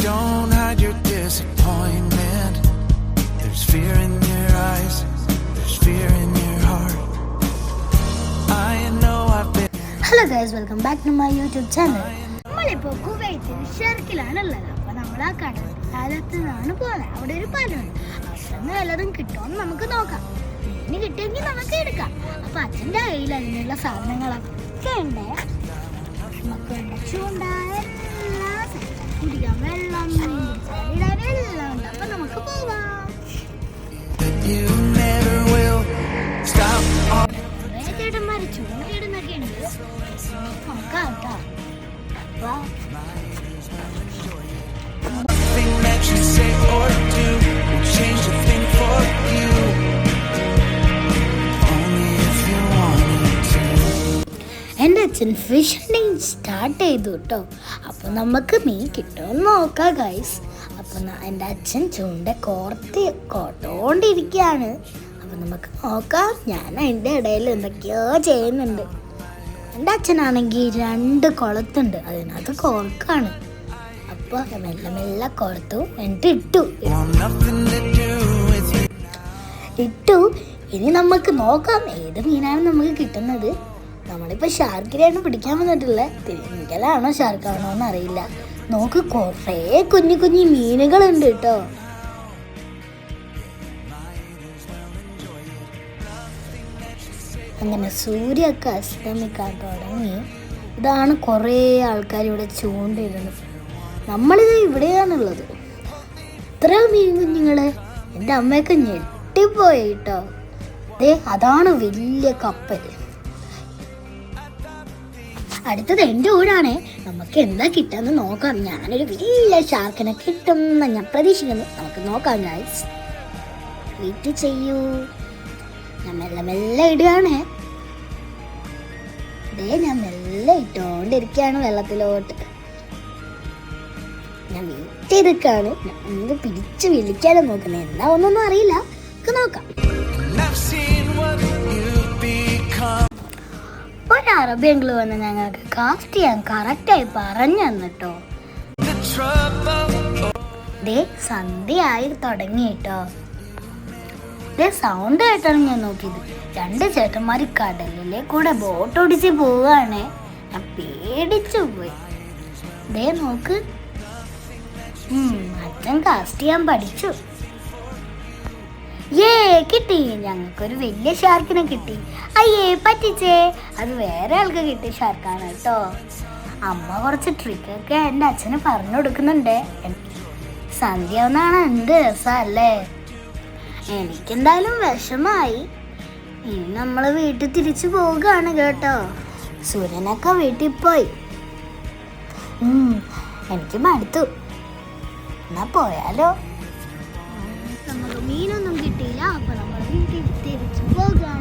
don't hide your disappointment. There's fear in your eyes, there's fear in your heart. I know I've been. Hello guys, welcome back to my YouTube channel. നമ്മളിപ്പോൾ കുവൈത്തിൽ ഷെർക്കിലാണുള്ളത്. അപ്പോൾ നമ്മൾ ആ കടൽക്കാലത്തിനാണ് പോകുന്നത്. അവിടെ ഒരു പാലമുണ്ട്. അച്ഛന് വല്ലതും കിട്ടുമെന്ന് നമുക്ക് നോക്കാം. മീൻ കിട്ടുമെങ്കിൽ നമുക്ക് എടുക്കാം. അപ്പോൾ അച്ഛൻ്റെ കയ്യിൽ അതിനുള്ള സാധനങ്ങളൊക്കെ ഉണ്ട്. നമുക്ക് വേണ്ട ചൂണ്ട, എല്ലാം കുടിക്കാൻ വെള്ളം, ഇടാൻ എല്ലാം ഉണ്ട്. അപ്പോൾ നമുക്ക് പോവാം. കുറേ ചേട്ടന്മാർ ചൂണ്ടയിടുന്നൊക്കെ ഉണ്ട്. നോക്കാം കേട്ടോ. എൻ്റെ അച്ഛൻ ഫിഷ് ഹണ്ടിങ് സ്റ്റാർട്ട് ചെയ്തു കേട്ടോ. അപ്പോൾ നമുക്ക് മീൻ കിട്ടുമെന്ന് നോക്കാം ഗൈസ്. അപ്പോൾ എൻ്റെ അച്ഛൻ ചൂണ്ട കോട്ടോണ്ടിരിക്കുകയാണ്. അപ്പോൾ നമുക്ക് നോക്കാം. ഞാൻ അതിൻ്റെ ഇടയിൽ എന്തൊക്കെയോ ചെയ്യുന്നുണ്ട്. എൻ്റെ അച്ഛനാണെങ്കിൽ 2 കുളത്തുണ്ട്, അതിനകത്ത് കോർക്കാണ്. അപ്പോൾ മെല്ലെ മെല്ലെ കോർത്തു, എന്നിട്ട് ഇട്ടു. ഇനി നമുക്ക് നോക്കാം ഏത് മീനാണ് നമുക്ക് കിട്ടുന്നത്. നമ്മളിപ്പോൾ ഷാർക്കിനെയാണ് പിടിക്കാൻ വന്നിട്ടുള്ളത്. തിരിഞ്ഞലാണോ ഷാർക്കാണോ എന്ന് അറിയില്ല. നോക്ക്, കുറേ കുഞ്ഞു കുഞ്ഞു മീനുകളുണ്ട് കേട്ടോ. അങ്ങനെ സൂര്യമൊക്കെ അസ്തമിക്കാൻ തുടങ്ങി. ഇതാണ് കുറേ ആൾക്കാർ ഇവിടെ ചൂണ്ടിടുന്നത്. നമ്മളിത് ഇവിടെയാണുള്ളത്. ഇത്ര മീൻ കുഞ്ഞുങ്ങളെ, എൻ്റെ അമ്മയൊക്കെ ഞെട്ടിപ്പോയി കേട്ടോ. അതാണ് വലിയ കപ്പൽ. അടുത്തത് എൻ്റെ ഊരാണേ. നമുക്ക് എന്താ കിട്ടാന്ന് നോക്കാം. ഞാനൊരു വലിയ ഷാർക്കിനെ കിട്ടുമെന്ന് ഞാൻ പ്രതീക്ഷിക്കുന്നു. നമുക്ക് നോക്കാം ഗൈസ്. വെയിറ്റ് ചെയ്യൂ. ഞാൻ മെല്ലെ മെല്ലെ ഇടുകയാണേ. ഞാൻ മെല്ലെ ഇട്ടോണ്ടിരിക്കുകയാണ് വെള്ളത്തിലോട്ട്. ഞാൻ വെയിറ്റ് ചെയ്തിരിക്കുകയാണ്. ഞാൻ പിടിച്ച് വിളിക്കാനും നോക്കുന്നത്. എന്താ ഒന്നൊന്നും അറിയില്ല. നമുക്ക് നോക്കാം. ഒരു അറബി അങ്കിൾ വന്ന് ഞങ്ങൾക്ക് കാസ്റ്റ് ചെയ്യാൻ കറക്റ്റായി പറഞ്ഞു തന്നിട്ടോ. സന്ധ്യയായി തുടങ്ങി കേട്ടോ. സൗണ്ട് കേട്ടാണ് ഞാൻ നോക്കിയത്. 2 ചേട്ടന്മാർ കടലിലെ കൂടെ ബോട്ട് ഓടിച്ച് പോവുകയാണേ. ഞാൻ പേടിച്ചു പോയി. നോക്ക്, അച്ഛൻ കാസ്റ്റ് ചെയ്യാൻ പഠിച്ചു. കിട്ടി. ഞങ്ങൾക്കൊരു വലിയ ഷാർക്കിനെ കിട്ടി. അയ്യേ, പറ്റിച്ചേ. അത് വേറെ ആൾക്ക് കിട്ടിയ ഷാർക്കാണ് കേട്ടോ. അമ്മ കുറച്ച് ട്രിക്കൊക്കെ എൻ്റെ അച്ഛന് പറഞ്ഞു കൊടുക്കുന്നുണ്ട്. സന്ധ്യ ഒന്നാണ്. എന്ത് രസമല്ലേ. എനിക്കെന്തായാലും വിഷമായി. ഇനി നമ്മൾ വീട്ടിൽ തിരിച്ചു പോവുകയാണ് കേട്ടോ. സൂര്യനൊക്കെ വീട്ടിൽ പോയി. എനിക്ക് മടുത്തു. എന്നാ പോയാലോ. നമുക്ക് മീനൊന്നും കിട്ടിയില്ല. അപ്പൊ നമ്മൾ വീട്ടിൽ തിരിച്ചു പോകാം.